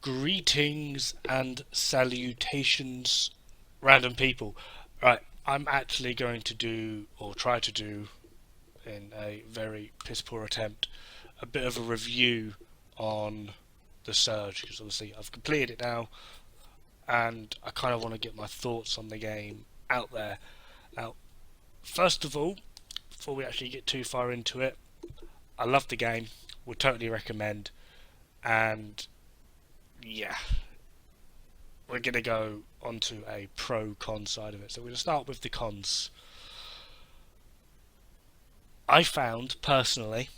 Greetings and salutations, random people. Right, I'm actually going to do, or try to do, in a very piss poor attempt, a bit of a review on the Surge, because obviously I've completed it now, and I kind of want to get my thoughts on the game out there. Now, first of all, before we actually get too far into it, I love the game, would totally recommend, and yeah, we're going to go onto a pro con side of it. So we're going to start with the cons. I found personally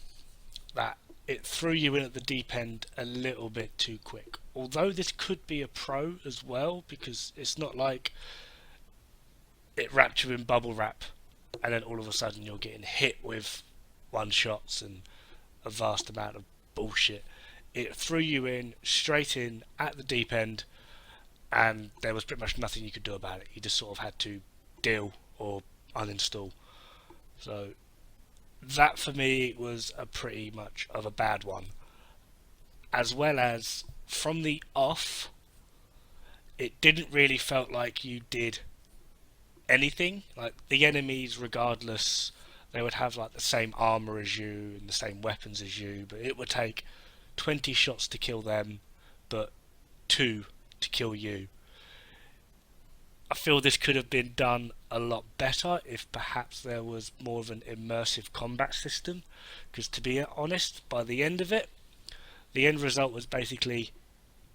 that it threw you in at the deep end a little bit too quick. Although this could be a pro as well, because it's not like it wrapped you in bubble wrap and then all of a sudden you're getting hit with one shots and a vast amount of bullshit. It threw you in straight in at the deep end, and there was pretty much nothing you could do about it. You just sort of had to deal or uninstall. So that for me was a pretty much of a bad one. As well as from the off, it didn't really felt like you did anything. Like the enemies, regardless, they would have like the same armor as you and the same weapons as you, but it would take 20 shots to kill them, but 2 to kill you. I feel this could have been done a lot better if perhaps there was more of an immersive combat system, because to be honest, by the end of it, the end result was basically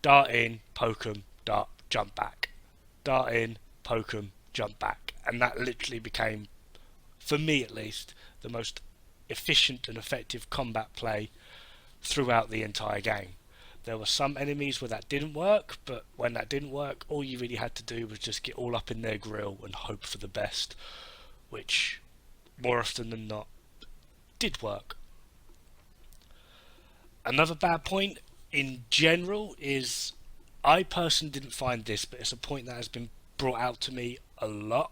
dart in, poke 'em, dart, jump back. Dart in, poke 'em, jump back. And that literally became, for me at least, the most efficient and effective combat play throughout the entire game. There were some enemies where that didn't work, but when that didn't work, all you really had to do was just get all up in their grill and hope for the best, which more often than not did work. Another bad point in general is I personally didn't find this, but it's a point that has been brought out to me a lot,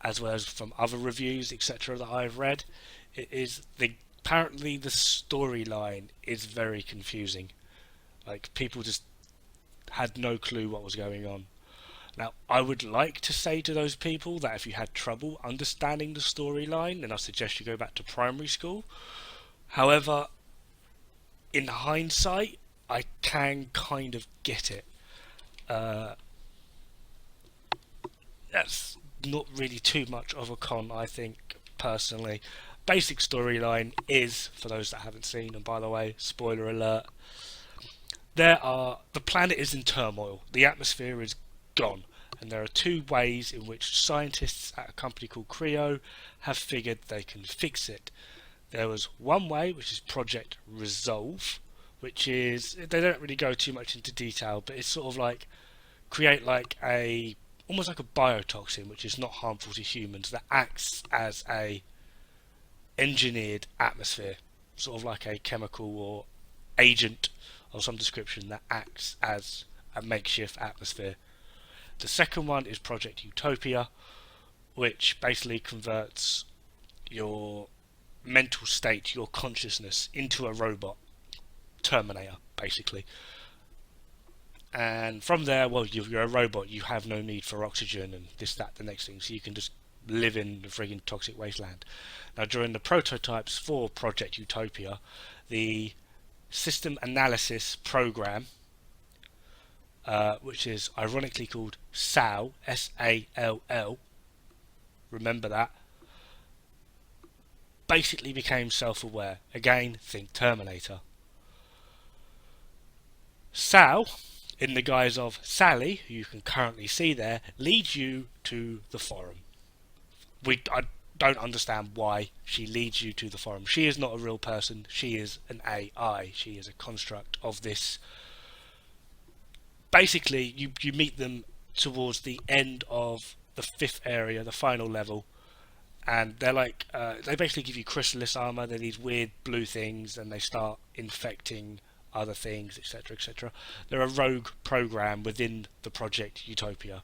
as well as from other reviews, etc., that I've read. It is apparently the storyline is very confusing. Like, people just had no clue what was going on. Now, I would like to say to those people that if you had trouble understanding the storyline, then I suggest you go back to primary school. However, in hindsight, I can kind of get it. Uh, that's not really too much of a con, I think, personally. Basic storyline is, for those that haven't seen, and by the way, spoiler alert, the planet is in turmoil. The atmosphere is gone, and there are two ways in which scientists at a company called Creo have figured they can fix it. There was one way, which is Project Resolve, which is, they don't really go too much into detail, but it's sort of like create like a almost like a biotoxin, which is not harmful to humans, that acts as a engineered atmosphere, sort of like a chemical or agent of some description that acts as a makeshift atmosphere. The second one is Project Utopia, which basically converts your mental state, your consciousness, into a robot. Terminator, basically. And from there, well, you're a robot, you have no need for oxygen and this, that, the next thing, so you can just live in the frigging toxic wasteland. Now, during the prototypes for Project Utopia, the system analysis program, which is ironically called SAL, S-A-L-L, remember that, basically became self-aware. Again, think Terminator. Sal, in the guise of Sally, who you can currently see there, leads you to the forum. I don't understand why she leads you to the forum. She is not a real person. She is an AI. She is a construct of this. Basically, you meet them towards the end of the fifth area, the final level, and they're like they basically give you chrysalis armor. They're these weird blue things, and they start infecting other things, etc., etc. They're a rogue program within the Project Utopia,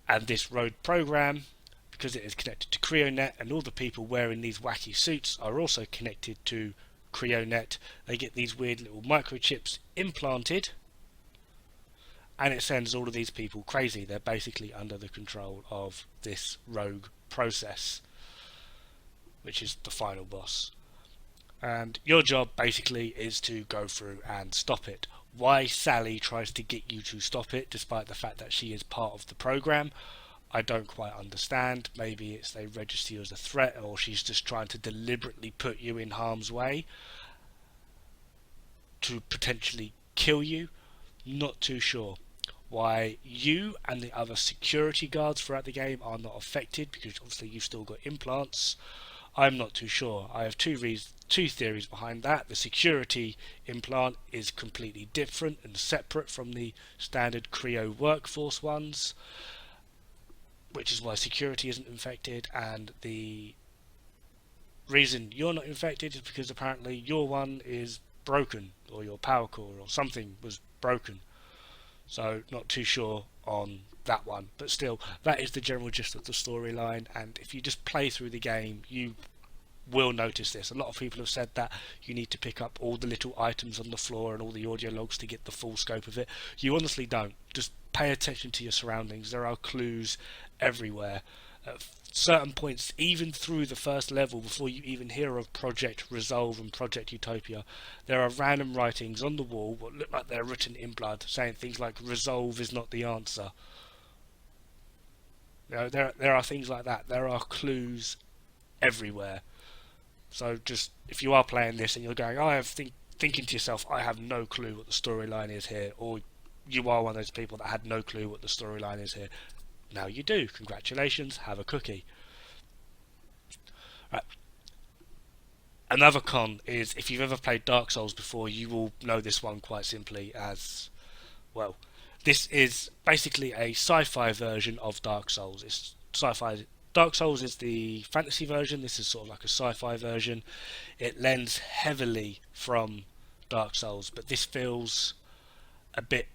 and this rogue program, because it is connected to CreoNet, and all the people wearing these wacky suits are also connected to CreoNet, they get these weird little microchips implanted and it sends all of these people crazy. They're basically under the control of this rogue process, which is the final boss. And your job basically is to go through and stop it. Why Sally tries to get you to stop it, despite the fact that she is part of the program, I don't quite understand. Maybe it's they register you as a threat, or she's just trying to deliberately put you in harm's way to potentially kill you. Not too sure. Why you and the other security guards throughout the game are not affected, because obviously you've still got implants, I'm not too sure. I have two theories behind that. The security implant is completely different and separate from the standard Creo workforce ones, which is why security isn't infected, and the reason you're not infected is because apparently your one is broken, or your power core or something was broken. So not too sure on that one, but still, that is the general gist of the storyline. And if you just play through the game, you will notice this. A lot of people have said that you need to pick up all the little items on the floor and all the audio logs to get the full scope of it. You honestly don't. Just pay attention to your surroundings. There are clues everywhere. At certain points, even through the first level, before you even hear of Project Resolve and Project Utopia, there are random writings on the wall what look like they're written in blood, saying things like "Resolve is not the answer." You know, there are things like that. There are clues everywhere. So just if you are playing this and you're going, thinking to yourself, I have no clue what the storyline is here, or you are one of those people that had no clue what the storyline is here, now you do. Congratulations, have a cookie. Right. Another con is, if you've ever played Dark Souls before, you will know this one quite simply as, well, this is basically a sci-fi version of Dark Souls. It's sci-fi. Dark Souls is the fantasy version. This is sort of like a sci-fi version. It lends heavily from Dark Souls, but this feels a bit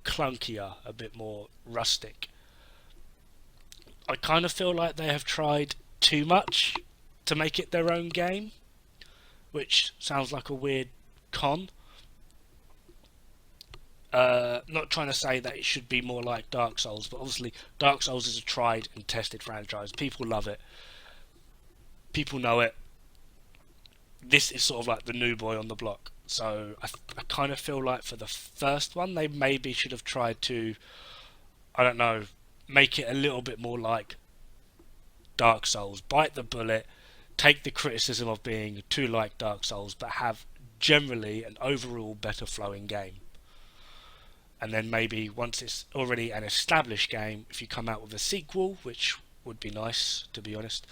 clunkier, a bit more rustic. I kind of feel like they have tried too much to make it their own game, which sounds like a weird con. Not trying to say that it should be more like Dark Souls, but obviously Dark Souls is a tried and tested franchise. People love it. People know it. This is sort of like the new boy on the block. So I kind of feel like for the first one, they maybe should have tried to, I don't know, make it a little bit more like Dark Souls. Bite the bullet, take the criticism of being too like Dark Souls, but have generally an overall better flowing game. And then maybe once it's already an established game, if you come out with a sequel, which would be nice to be honest,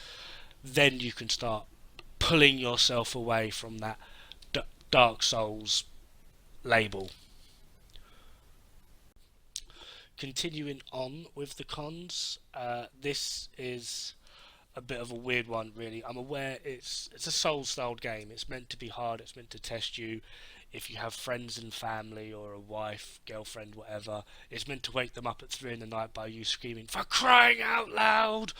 then you can start pulling yourself away from that Dark Souls label. Continuing on with the cons, this is a bit of a weird one, really. I'm aware it's a Souls-styled game. It's meant to be hard. It's meant to test you. If you have friends and family or a wife, girlfriend, whatever, it's meant to wake them up at 3 in the night by you screaming, "For crying out loud!"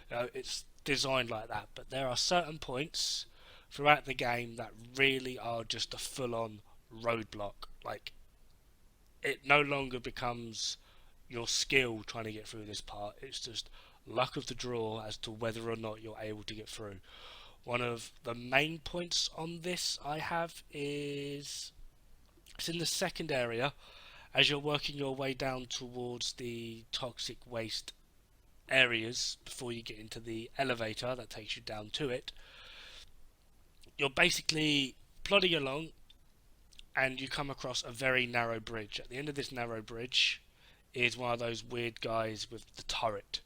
You know, it's designed like that. But there are certain points throughout the game that really are just a full-on roadblock. Like, it no longer becomes your skill trying to get through this part. It's just luck of the draw as to whether or not you're able to get through. One of the main points on this I have is it's in the second area. As you're working your way down towards the toxic waste areas before you get into the elevator that takes you down to it, you're basically plodding along and you come across a very narrow bridge. At the end of this narrow bridge is one of those weird guys with the turret,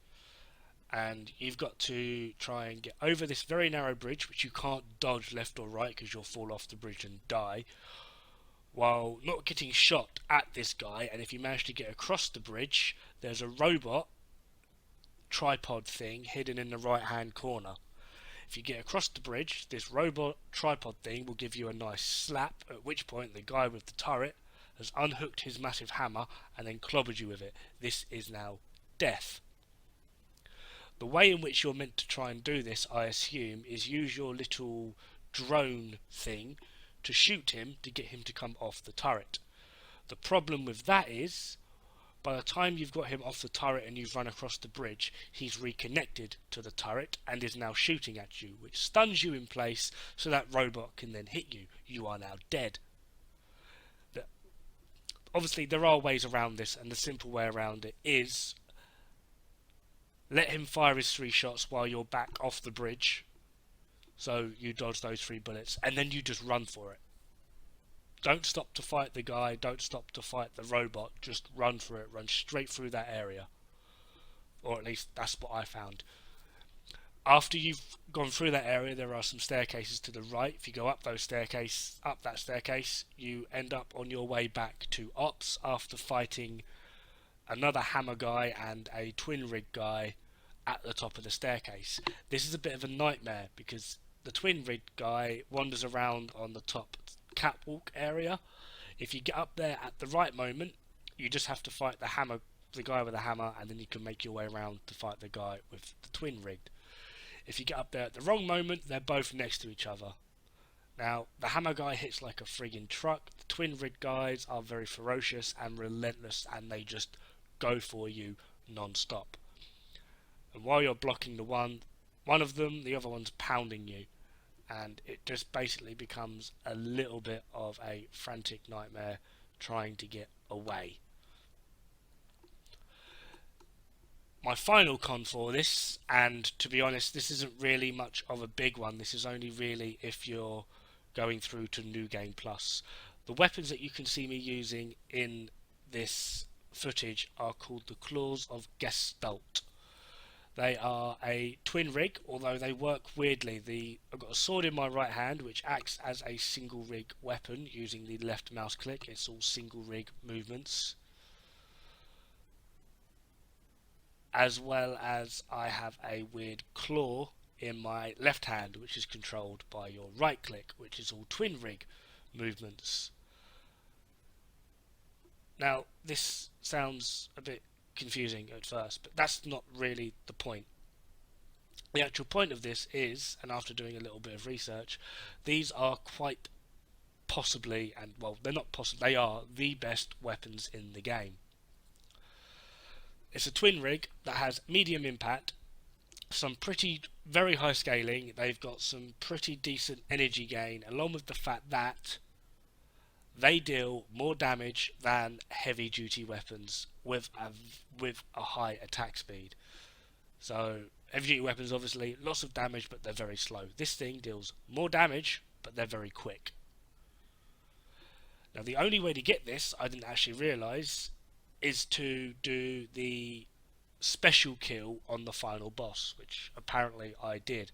and you've got to try and get over this very narrow bridge, which you can't dodge left or right because you'll fall off the bridge and die, while not getting shot at this guy. And if you manage to get across the bridge, there's a robot tripod thing hidden in the right hand corner. If you get across the bridge, this robot tripod thing will give you a nice slap, at which point the guy with the turret has unhooked his massive hammer and then clobbered you with it. This is now death. The way in which you're meant to try and do this, I assume, is use your little drone thing to shoot him to get him to come off the turret. The problem with that is, by the time you've got him off the turret and you've run across the bridge, he's reconnected to the turret and is now shooting at you, which stuns you in place so that robot can then hit you. You are now dead. Obviously, there are ways around this, and the simple way around it is let him fire his 3 shots while you're back off the bridge, so you dodge those 3 bullets, and then you just run for it. Don't stop to fight the guy, don't stop to fight the robot, just run for it, run straight through that area. Or at least that's what I found. After you've gone through that area, there are some staircases to the right. If you go up that staircase, you end up on your way back to Ops after fighting another hammer guy and a twin rig guy at the top of the staircase. This is a bit of a nightmare because the twin rig guy wanders around on the top catwalk area. If you get up there at the right moment, you just have to fight the guy with the hammer, and then you can make your way around to fight the guy with the twin rig. If you get up there at the wrong moment, they're both next to each other. Now, the hammer guy hits like a friggin' truck. The twin rig guys are very ferocious and relentless, and they just go for you non-stop. And while you're blocking one of them, the other one's pounding you. And it just basically becomes a little bit of a frantic nightmare trying to get away. My final con for this, and to be honest, this isn't really much of a big one. This is only really if you're going through to New Game Plus. The weapons that you can see me using in this footage are called the Claws of Gestalt. They are a twin rig, although they work weirdly. I've got a sword in my right hand, which acts as a single rig weapon using the left mouse click. It's all single rig movements. As well as I have a weird claw in my left hand, which is controlled by your right click, which is all twin rig movements. Now, this sounds a bit confusing at first, but that's not really the point. The actual point of this is, and after doing a little bit of research, these are quite possibly, and well, they're not possible, they are the best weapons in the game. It's a twin rig that has medium impact, some very high scaling. They've got some pretty decent energy gain, along with the fact that they deal more damage than heavy duty weapons with a high attack speed. So heavy duty weapons, obviously, lots of damage, but they're very slow. This thing deals more damage, but they're very quick. Now, the only way to get this, I didn't actually realise, is to do the special kill on the final boss, which apparently I did.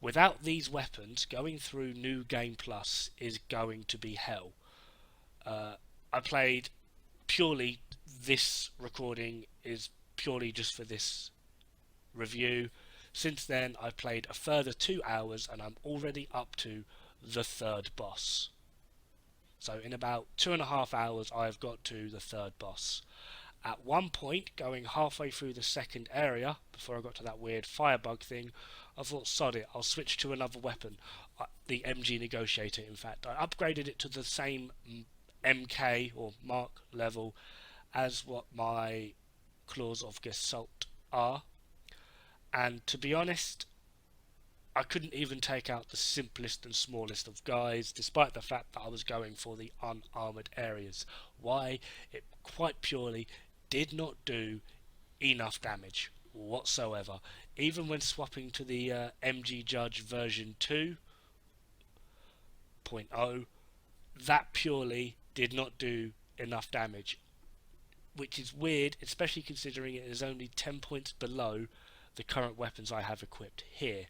Without these weapons, going through New Game Plus is going to be hell. I played purely, this recording is purely just for this review. Since then, I've played a further 2 hours and I'm already up to the 3rd boss. So in about 2.5 hours, I've got to the 3rd boss. At one point, going halfway through the 2nd area, before I got to that weird firebug thing, I thought, sod it, I'll switch to another weapon. The MG Negotiator, in fact. I upgraded it to the same MK, or Mark level, as what my Claws of Gestalt are. And to be honest, I couldn't even take out the simplest and smallest of guys, despite the fact that I was going for the unarmoured areas. Why? It quite purely did not do enough damage whatsoever. Even when swapping to the MG Judge version 2.0, that purely did not do enough damage. Which is weird, especially considering it is only 10 points below the current weapons I have equipped here.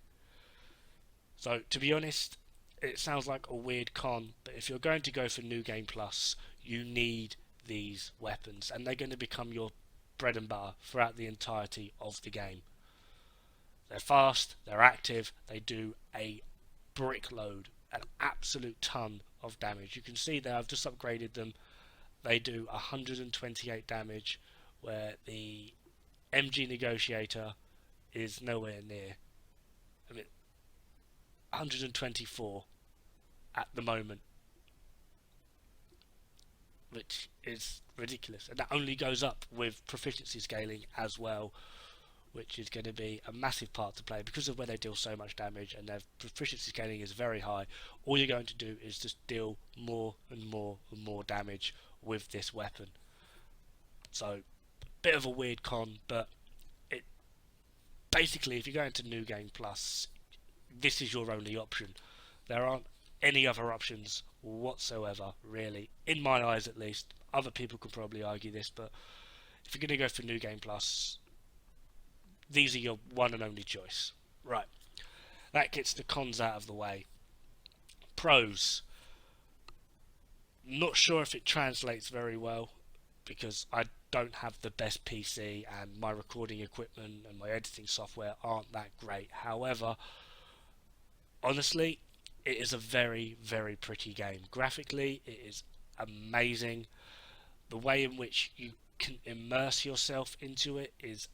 So, to be honest, it sounds like a weird con, but if you're going to go for New Game Plus, you need these weapons, and they're going to become your bread and butter throughout the entirety of the game. They're fast, they're active, they do a brick load, an absolute ton of damage. You can see there I've just upgraded them. They do 128 damage, where the MG Negotiator is nowhere near. I mean, 124 at the moment. which is ridiculous. And that only goes up with proficiency scaling as well, which is going to be a massive part to play because of where they deal so much damage and their proficiency scaling is very high. All you're going to do is just deal more and more and more damage with this weapon. So, bit of a weird con, but it basically, if you go into New Game Plus, this is your only option. There aren't any other options whatsoever, really, in my eyes at least. Other people could probably argue this, but if you're going to go for New Game Plus, these are your one and only choice. Right, that gets the cons out of the way. Pros. Not sure if it translates very well because I don't have the best PC and my recording equipment and my editing software aren't that great. However, honestly, it is a very, very pretty game. Graphically, it is amazing. The way in which you can immerse yourself into it is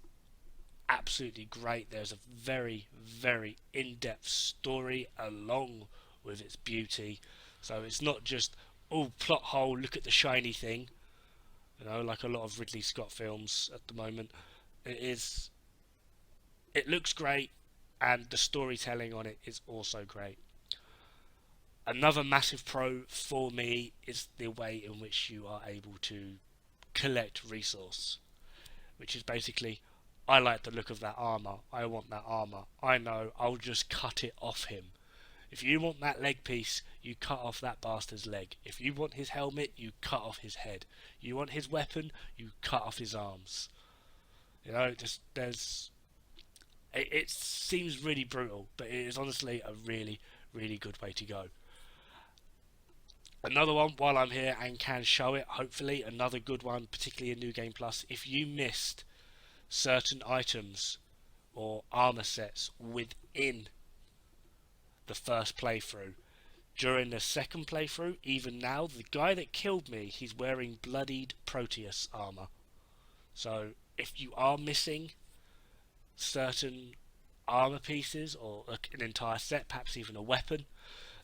absolutely great. There's a very, very in-depth story along with its beauty. So it's not just, oh, plot hole, look at the shiny thing. You know, like a lot of Ridley Scott films at the moment. It looks great, and the storytelling on it is also great. Another massive pro for me is the way in which you are able to collect resource, which is basically, I like the look of that armor, I want that armor, I know, I'll just cut it off him. If you want that leg piece, you cut off that bastard's leg. If you want his helmet, you cut off his head. You want his weapon, you cut off his arms. You know, just it seems really brutal, but it is honestly a really, really good way to go. Another one, while I'm here and can show it, hopefully, another good one, particularly in New Game Plus, if you missed certain items or armor sets within the first playthrough, during the second playthrough, even now, the guy that killed me, he's wearing bloodied Proteus armor. So, if you are missing certain armor pieces or an entire set, perhaps even a weapon,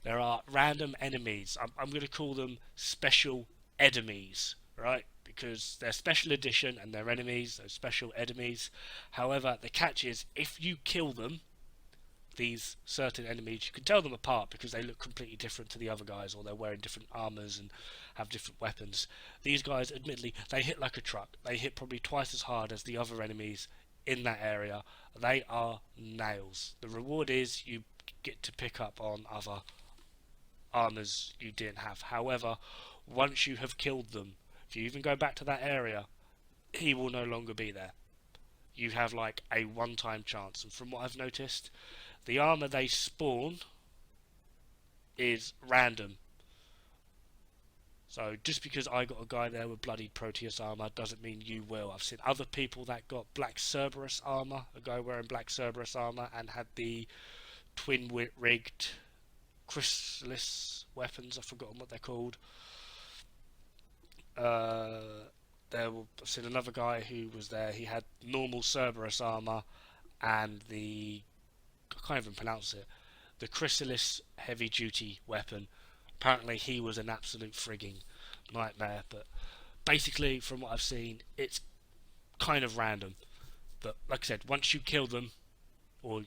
there are random enemies. I'm going to call them special enemies, right? Because they're special edition and they're enemies, those special enemies. However, the catch is, if you kill them, these certain enemies, you can tell them apart because they look completely different to the other guys, or they're wearing different armors and have different weapons. These guys, admittedly, they hit like a truck. They hit probably twice as hard as the other enemies in that area. They are nails. The reward is you get to pick up on other armors you didn't have. However, once you have killed them, if you even go back to that area, he will no longer be there. You have like a one-time chance, and from what I've noticed, the armor they spawn is random. So just because I got a guy there with bloody Proteus armor doesn't mean you will. I've seen other people that got black Cerberus armor, a guy wearing black Cerberus armor and had the twin-rigged chrysalis weapons. I've forgotten what they're called. I've seen another guy who was there. He had normal Cerberus armor and I can't even pronounce it, the chrysalis heavy duty weapon. Apparently he was an absolute frigging nightmare, but basically from what I've seen, it's kind of random. But like I said, once you kill them, or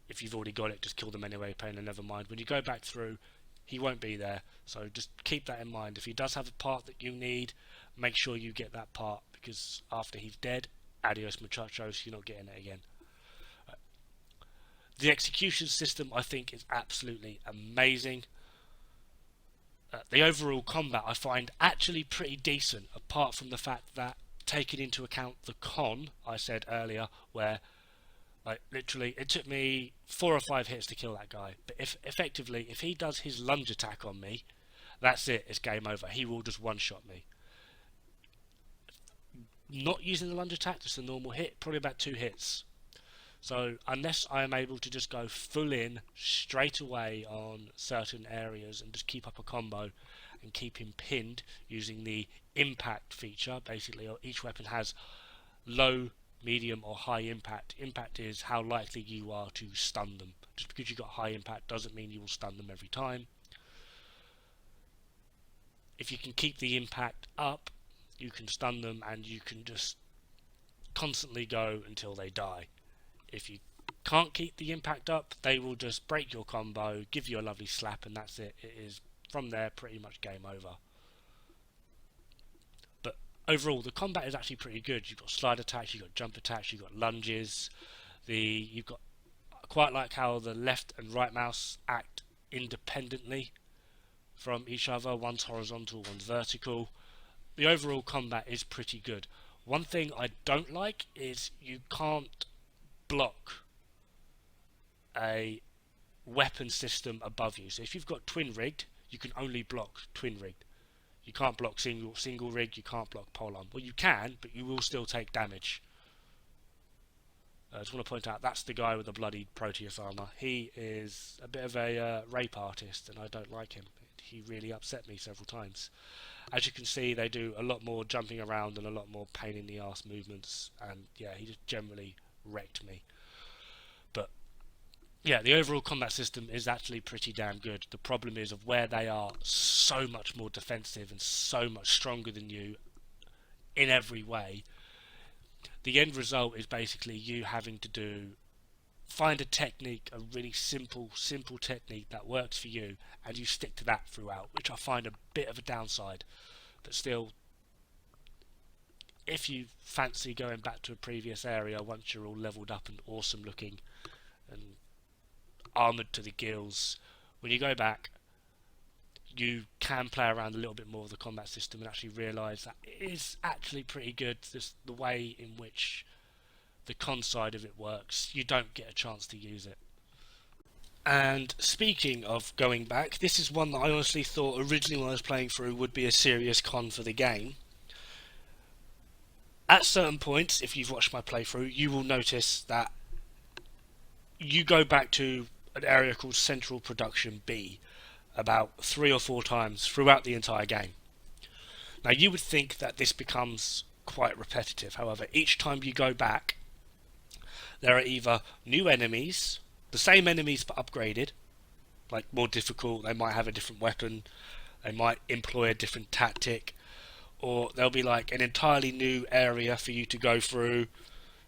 if you've already got it, just kill them anyway, pain and never mind. When you go back through, he won't be there, so just keep that in mind. If he does have a part that you need, make sure you get that part, because after he's dead, adios muchachos, you're not getting it again. The execution system, I think, is absolutely amazing. The overall combat I find actually pretty decent, apart from the fact that, taking into account the con I said earlier, where like literally it took me 4 or 5 hits to kill that guy, but if he does his lunge attack on me, that's it, it's game over. He will just one-shot me. Not using the lunge attack, just a normal hit, probably about 2 hits. So unless I am able to just go full in straight away on certain areas and just keep up a combo and keep him pinned using the impact feature, basically each weapon has low, medium or high impact. Impact is how likely you are to stun them. Just because you got high impact doesn't mean you will stun them every time. if you can keep the impact up, you can stun them and you can just constantly go until they die. If you can't keep the impact up, they will just break your combo, give you a lovely slap, and that's it. It is, from there, pretty much game over. But overall, the combat is actually pretty good. You've got slide attacks, you've got jump attacks, you've got lunges. You've got, I quite like how the left and right mouse act independently from each other. One's horizontal, one's vertical. The overall combat is pretty good. One thing I don't like is you can't block a weapon system above you. So if you've got twin rigged, you can only block twin rigged. You can't block single rig, you can't block polearm. Well, you can, but you will still take damage. I just want to point out that's the guy with the bloody Proteus armor. He is a bit of a rape artist, and I don't like him. He really upset me several times. As you can see, they do a lot more jumping around and a lot more pain in the arse movements, and yeah, he just generally wrecked me. But yeah, the overall combat system is actually pretty damn good. The problem is of where they are so much more defensive and so much stronger than you in every way. The end result is basically you having to find a technique, a really simple technique that works for you, and you stick to that throughout, which I find a bit of a downside. But still, if you fancy going back to a previous area once you're all leveled up and awesome looking and armoured to the gills, when you go back, you can play around a little bit more with the combat system and actually realise that it is actually pretty good. Just the way in which the con side of it works, you don't get a chance to use it. And speaking of going back, this is one that I honestly thought originally when I was playing through would be a serious con for the game. At certain points, if you've watched my playthrough, you will notice that you go back to an area called Central Production B about 3 or 4 times throughout the entire game. Now you would think that this becomes quite repetitive. However, each time you go back, there are either new enemies, the same enemies but upgraded, like more difficult, they might have a different weapon, they might employ a different tactic, or there'll be like an entirely new area for you to go through.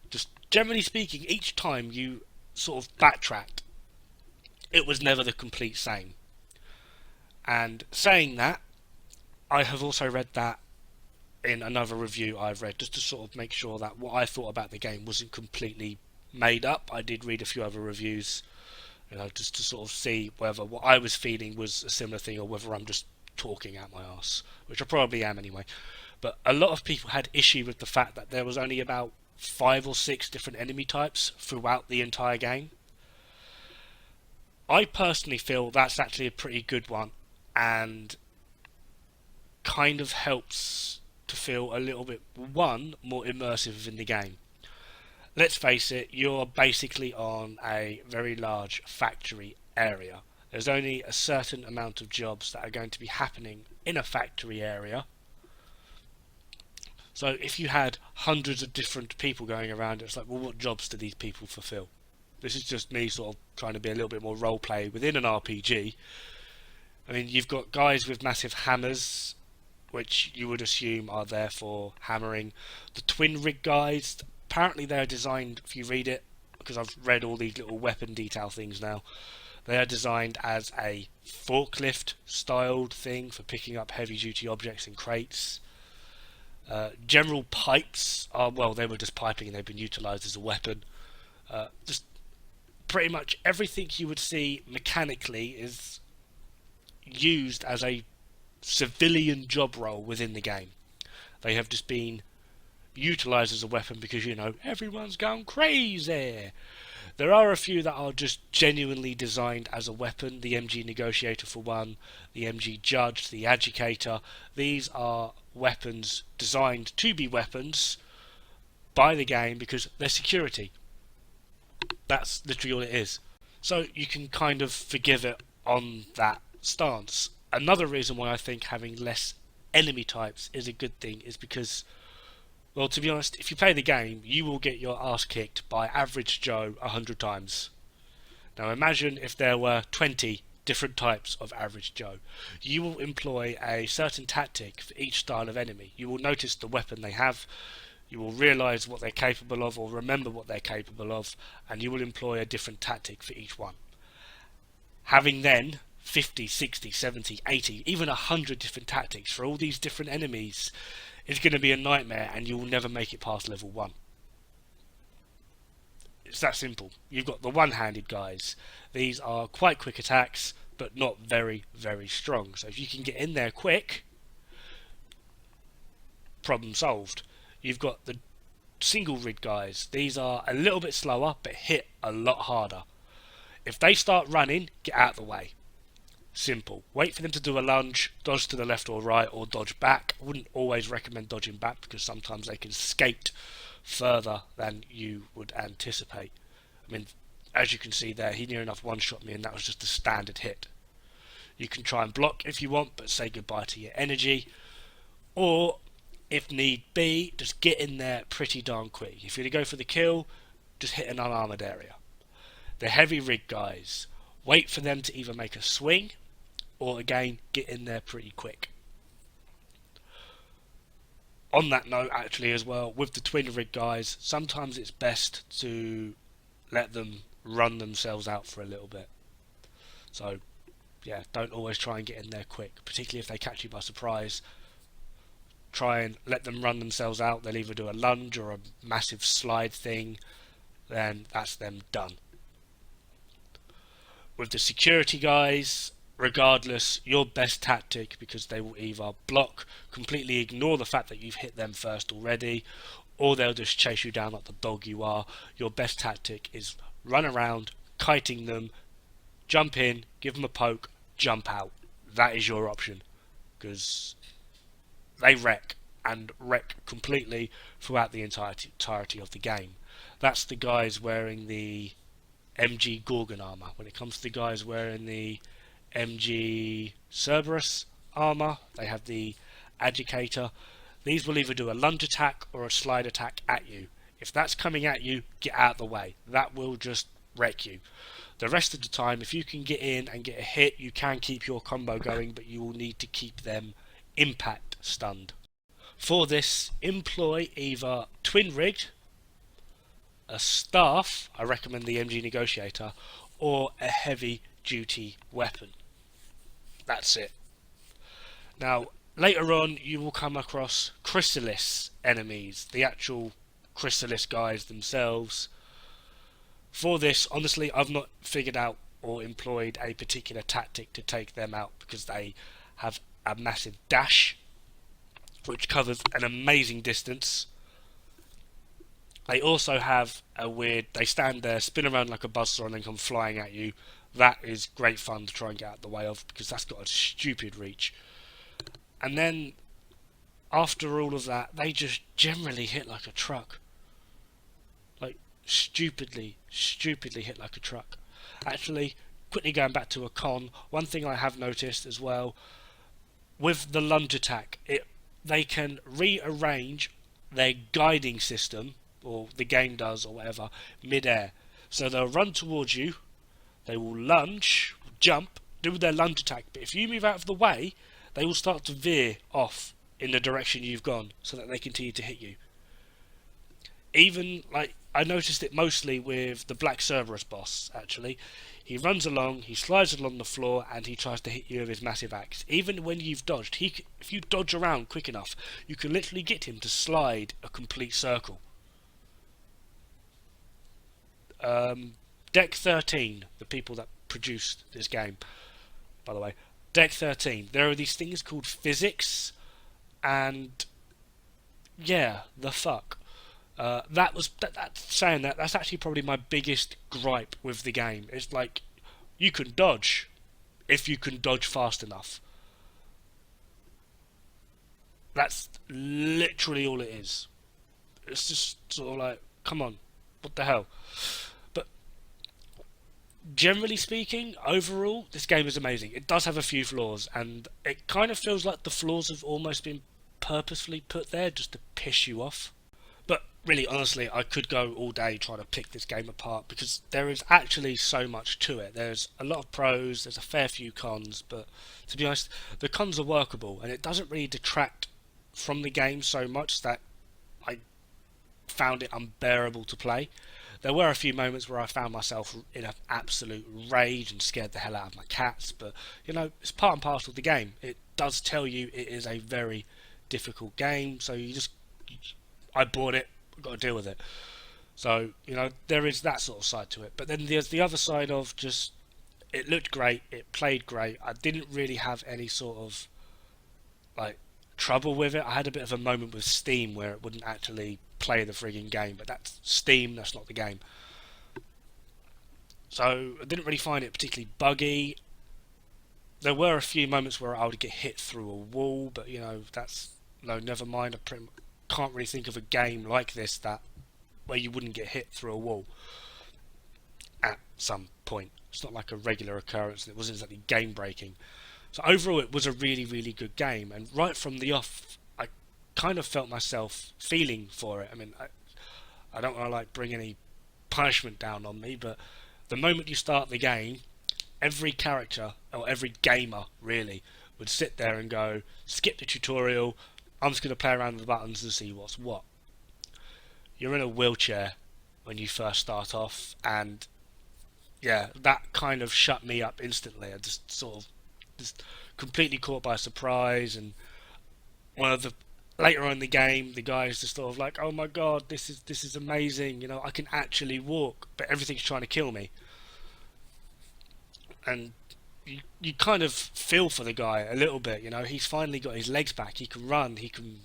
Just generally speaking, each time you sort of backtracked, it was never the complete same. And saying that, I have also read that in another review I've read, just to sort of make sure that what I thought about the game wasn't completely made up. I did read a few other reviews, just to sort of see whether what I was feeling was a similar thing or whether I'm just talking out my arse, which I probably am anyway. But a lot of people had issue with the fact that there was only about 5 or 6 different enemy types throughout the entire game. I personally feel that's actually a pretty good one, and kind of helps to feel a little bit, one, more immersive in the game. Let's face it, you're basically on a very large factory area. There's only a certain amount of jobs that are going to be happening in a factory area. So if you had hundreds of different people going around, it's like, well, what jobs do these people fulfill? This is just me sort of trying to be a little bit more roleplay within an RPG. I mean, you've got guys with massive hammers, which you would assume are there for hammering. The twin rig guys, apparently they're designed, if you read it, because I've read all these little weapon detail things now, they are designed as a forklift styled thing for picking up heavy duty objects in crates. General pipes are, well, they were just piping and they've been utilised as a weapon. Just pretty much everything you would see mechanically is used as a civilian job role within the game. They have just been utilised as a weapon because, everyone's gone crazy. There are a few that are just genuinely designed as a weapon. The MG Negotiator for one, the MG Judge, the Agitator. These are weapons designed to be weapons by the game because they're security. That's literally all it is. So you can kind of forgive it on that stance. Another reason why I think having less enemy types is a good thing is because, well, to be honest, if you play the game, you will get your ass kicked by average Joe 100 times. Now imagine if there were 20 different types of average Joe. You will employ a certain tactic for each style of enemy. You will notice the weapon they have, you will realise what they're capable of or remember what they're capable of, and you will employ a different tactic for each one. Having then 50, 60, 70, 80, even 100 different tactics for all these different enemies is going to be a nightmare, and you will never make it past level 1. It's that simple. You've got the one-handed guys. These are quite quick attacks, but not very, very strong. So if you can get in there quick, problem solved. You've got the single rig guys. These are a little bit slower, but hit a lot harder. If they start running, get out of the way. Simple. Wait for them to do a lunge, dodge to the left or right, or dodge back. I wouldn't always recommend dodging back because sometimes they can skate further than you would anticipate. I mean, as you can see there, he near enough one-shot me, and that was just a standard hit. You can try and block if you want, but say goodbye to your energy. Or, if need be, just get in there pretty darn quick. If you're going to go for the kill, just hit an unarmoured area. The heavy rig guys, wait for them to either make a swing, or again, get in there pretty quick. On that note, actually, as well, with the twin rig guys, sometimes it's best to let them run themselves out for a little bit. So, yeah, don't always try and get in there quick, particularly if they catch you by surprise. Try and let them run themselves out. They'll either do a lunge or a massive slide thing, then that's them done. With the security guys, regardless, your best tactic, because they will either block, completely ignore the fact that you've hit them first already, or they'll just chase you down like the dog you are. Your best tactic is run around, kiting them, jump in, give them a poke, jump out. That is your option, because they wreck, and wreck completely throughout the entirety of the game. That's the guys wearing the MG Gorgon armour. When it comes to the guys wearing the MG Cerberus armour, they have the Agitator. These will either do a lunge attack or a slide attack at you. If that's coming at you, get out of the way. That will just wreck you. The rest of the time, if you can get in and get a hit, you can keep your combo going, but you will need to keep them impact stunned. For this, employ either twin rigged, a staff, I recommend the MG Negotiator, or a heavy duty weapon. That's it. Now, later on you will come across Chrysalis enemies, the actual Chrysalis guys themselves. For this, honestly, I've not figured out or employed a particular tactic to take them out, because they have a massive dash which covers an amazing distance. They also have a weird, they stand there, spin around like a buzzsaw, and then come flying at you. That is great fun to try and get out of the way of, because that's got a stupid reach. And then, after all of that, they just generally hit like a truck. Like, stupidly hit like a truck. Actually, quickly going back to a con, one thing I have noticed as well, with the lunge attack, they can rearrange their guiding system, or the game does, or whatever, mid-air. So they'll run towards you, they will lunge, jump, do their lunge attack, but if you move out of the way, they will start to veer off in the direction you've gone, so that they continue to hit you. Even, like, I noticed it mostly with the Black Cerberus boss, actually. He runs along, he slides along the floor, and he tries to hit you with his massive axe. Even when you've dodged, if you dodge around quick enough, you can literally get him to slide a complete circle. Deck 13, the people that produced this game, by the way, Deck 13, there are these things called physics, and yeah, the fuck. Saying that, that's actually probably my biggest gripe with the game. It's like, you can dodge if you can dodge fast enough. That's literally all it is. It's just sort of like, come on, what the hell? But generally speaking, overall, this game is amazing. It does have a few flaws, and it kind of feels like the flaws have almost been purposefully put there just to piss you off. But really, honestly, I could go all day trying to pick this game apart because there is actually so much to it. There's a lot of pros, there's a fair few cons, but to be honest, the cons are workable and it doesn't really detract from the game so much that I found it unbearable to play. There were a few moments where I found myself in an absolute rage and scared the hell out of my cats, but it's part and parcel of the game. It does tell you it is a very difficult game, so I bought it, got to deal with it. So, there is that sort of side to it. But then there's the other side of just, it looked great, it played great. I didn't really have any sort of, like, trouble with it. I had a bit of a moment with Steam where it wouldn't actually play the frigging game, but that's Steam, that's not the game. So, I didn't really find it particularly buggy. There were a few moments where I would get hit through a wall, but, that's, no, never mind. Can't really think of a game like this that where you wouldn't get hit through a wall at some point. It's not like a regular occurrence, and it wasn't exactly game breaking. So overall, it was a really, really good game, and right from the off, I kind of felt myself feeling for it. I mean, I don't want to like bring any punishment down on me, but the moment you start the game, every character or every gamer really would sit there and go, skip the tutorial. I'm just going to play around with the buttons and see what's what. You're in a wheelchair when you first start off, and yeah, that kind of shut me up instantly. I just sort of just completely caught by surprise, and one of the later on in the game, the guy is just sort of like, "Oh my god, this is amazing! I can actually walk, but everything's trying to kill me." And you kind of feel for the guy a little bit. He's finally got his legs back. He can run. He can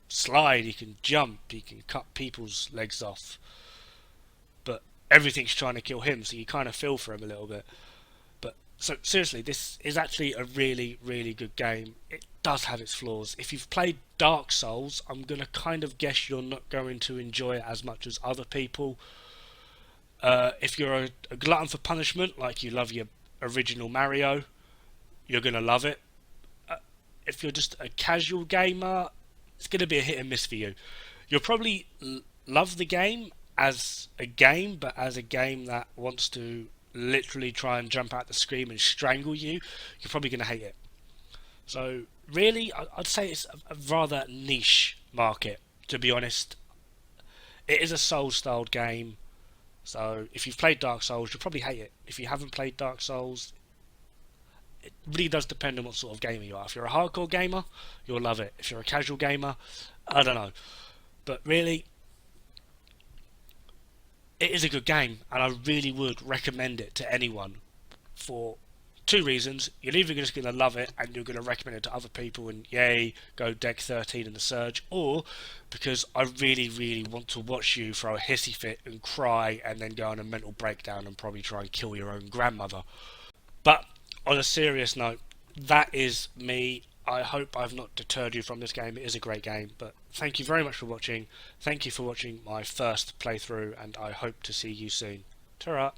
slide. He can jump. He can cut people's legs off. But everything's trying to kill him, so you kind of feel for him a little bit. But so seriously, this is actually a really, really good game. It does have its flaws. If you've played Dark Souls, I'm gonna kind of guess you're not going to enjoy it as much as other people. If you're a glutton for punishment, like you love your original Mario, you're gonna love it. If you're just a casual gamer, it's gonna be a hit and miss for you. You'll probably love the game as a game, but as a game that wants to literally try and jump out the screen and strangle you, you're probably gonna hate it. So really, I'd say it's a rather niche market, to be honest. It is a Souls-styled game, so if you've played Dark Souls, you'll probably hate it. If you haven't played Dark Souls, it really does depend on what sort of gamer you are. If you're a hardcore gamer, you'll love it. If you're a casual gamer, I don't know. But really, it is a good game, and I really would recommend it to anyone for two reasons. You're either just going to love it and you're going to recommend it to other people and yay, go deck 13 in the Surge, or because I really, really want to watch you throw a hissy fit and cry and then go on a mental breakdown and probably try and kill your own grandmother. But on a serious note, that is me. I hope I've not deterred you from this game. It is a great game, but thank you very much for watching. Thank you for watching my first playthrough, and I hope to see you soon. Ta-ra!